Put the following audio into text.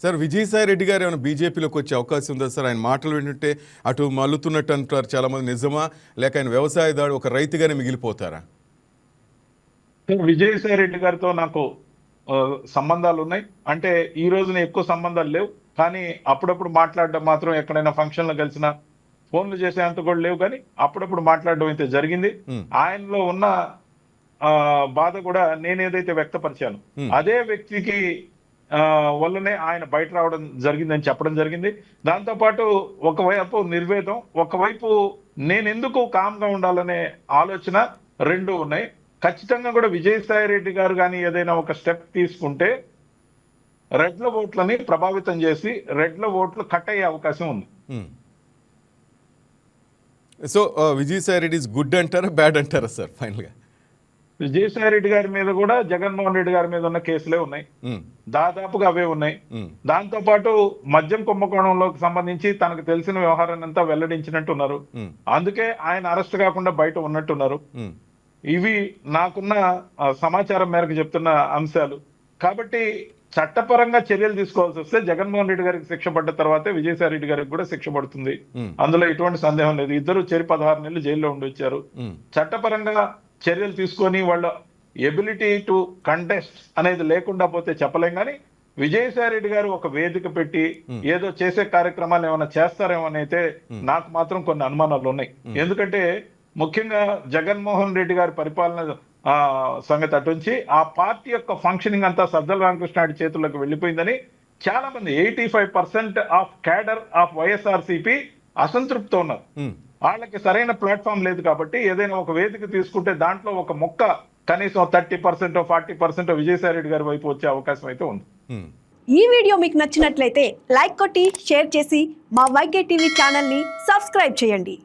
Sir Vijayasai Reddy గారు ఏమైనా బీజేపీలోకి వచ్చే అవకాశం ఉందా సార్? ఆయన మాటలు వింటుంటే అటు మల్లుతున్నట్టు అంటారు చాలామంది, నిజమా లేక ఆయన వ్యవసాయదారు ఒక రైతుగానే మిగిలిపోతారా? విజయసాయి రెడ్డి గారితో నాకు సంబంధాలు ఉన్నాయి. అంటే ఈ రోజున ఎక్కువ సంబంధాలు లేవు, కానీ అప్పుడప్పుడు మాట్లాడడం మాత్రం ఎక్కడైనా ఫంక్షన్లో కలిసినా ఫోన్లు చేసేంత కూడా లేవు, కానీ అప్పుడప్పుడు మాట్లాడడం అయితే జరిగింది. ఆయనలో ఉన్న బాధ కూడా నేనేదైతే వ్యక్తపరిచాను అదే వ్యక్తికి వల్లనే ఆయన బయట రావడం జరిగిందని చెప్పడం జరిగింది. దాంతోపాటు ఒకవైపు నిర్వేదం, ఒకవైపు నేనెందుకు కామ్గా ఉండాలనే ఆలోచన రెండు ఉన్నాయి. ఖచ్చితంగా కూడా విజయసాయి రెడ్డి గారు కానీ ఏదైనా ఒక స్టెప్ తీసుకుంటే రెడ్ల ఓట్లని ప్రభావితం చేసి రెడ్ల ఓట్లు కట్ అయ్యే అవకాశం ఉంది. So Vijayasai Reddy is good అంటారా, బ్యాడ్ అంటారా సార్ ఫైనల్గా? విజయసాయి రెడ్డి గారి మీద కూడా జగన్మోహన్ రెడ్డి గారి మీద ఉన్న కేసులే ఉన్నాయి, దాదాపుగా అవే ఉన్నాయి. దాంతో పాటు మద్యం కుంభకోణంలోకి సంబంధించి తనకు తెలిసిన వ్యవహారాన్ని అంతా వెల్లడించినట్టున్నారు. అందుకే ఆయన అరెస్ట్ కాకుండా బయట ఉన్నట్టున్నారు. ఇవి నాకున్న సమాచారం మేరకు చెప్తున్న అంశాలు. కాబట్టి చట్టపరంగా చర్యలు తీసుకోవాల్సి వస్తే జగన్మోహన్ రెడ్డి గారికి శిక్ష పడ్డ తర్వాతే విజయసాయి రెడ్డి గారికి కూడా శిక్ష పడుతుంది. అందులో ఎటువంటి సందేహం లేదు. ఇద్దరు 16 నెలలు జైల్లో ఉండి వచ్చారు. చట్టపరంగా చర్యలు తీసుకొని వాళ్ళ ఎబిలిటీ టు కంటెస్ట్ అనేది లేకుండా పోతే చెప్పలేం, కానీ విజయసాయి రెడ్డి గారు ఒక వేదిక పెట్టి ఏదో చేసే కార్యక్రమాలు ఏమైనా చేస్తారేమో అని అయితే నాకు మాత్రం కొన్ని అనుమానాలు ఉన్నాయి. ఎందుకంటే ముఖ్యంగా జగన్మోహన్ రెడ్డి గారి పరిపాలన సంగతి అటుంచి ఆ పార్టీ యొక్క ఫంక్షనింగ్ అంతా సజ్జల రామకృష్ణారెడ్డి చేతుల్లోకి వెళ్ళిపోయిందని చాలా మంది 85% ఆఫ్ క్యాడర్ ఆఫ్ వైఎస్ఆర్సీపీ అసంతృప్తితో ఉన్నారు. వాళ్ళకి సరైన ప్లాట్ఫామ్ లేదు. కాబట్టి ఏదైనా ఒక వేదిక తీసుకుంటే దాంట్లో ఒక మొక్క కనీసం 30% 40% విజయసాయి రెడ్డి గారి వైపు వచ్చే అవకాశం అయితే ఉంది. ఈ వీడియో మీకు నచ్చినట్లయితే లైక్ కొట్టి షేర్ చేసి మా వైకే టీవీ ఛానల్ని సబ్స్క్రైబ్ చేయండి.